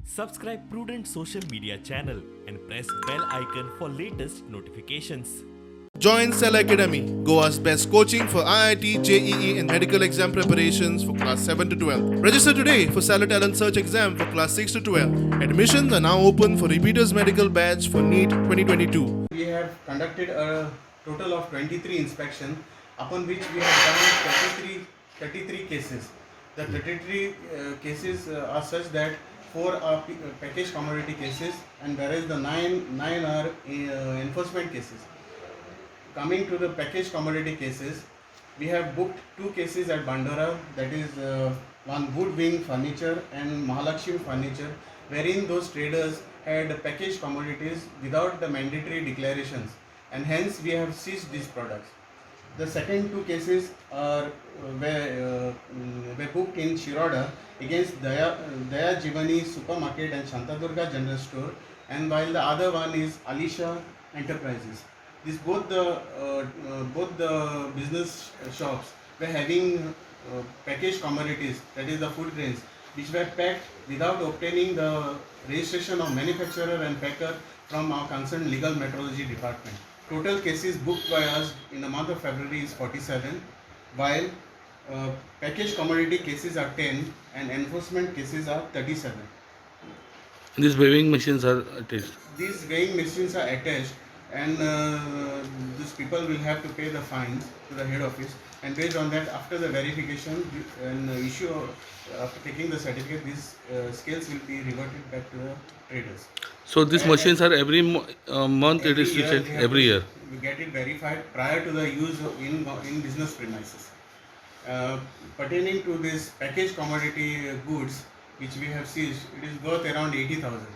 Subscribe Prudent social media channel and press bell icon for latest notifications. Join Cell Academy, Goa's best coaching for IIT, JEE, and medical exam preparations for class 7 to 12. Register today for Salad Talent Search exam for class 6 to 12. Admissions are now open for repeaters medical batch for NEET 2022. We have conducted a total of 23 inspections, upon which we have done 33 cases. The 33 cases are such that 4 are package commodity cases, and whereas the 9 are enforcement cases. Coming to the package commodity cases, we have booked 2 cases at Bandora, that is one wood wing furniture and Mahalakshmi furniture, wherein those traders had packaged commodities without the mandatory declarations, and hence we have seized these products. The second 2 cases were booked in Shiroda against Daya Jivani Supermarket and Shantadurga General Store, and while the other one is Alisha Enterprises. Both the business shops were having packaged commodities, that is the food grains, which were packed without obtaining the registration of manufacturer and packer from our concerned legal metrology department. Total cases booked by us in the month of February is 47, while packaged commodity cases are 10 and enforcement cases are 37. These weighing machines are attached. These weighing machines are attached, and these people will have to pay the fines to the head office, and based on that, after the verification and issue after taking the certificate, these scales will be reverted back to the traders. So these machines are every month it is year checked every year. We get it verified prior to the use in business premises. Pertaining to this packaged commodity goods which we have seized, it is worth around 80,000.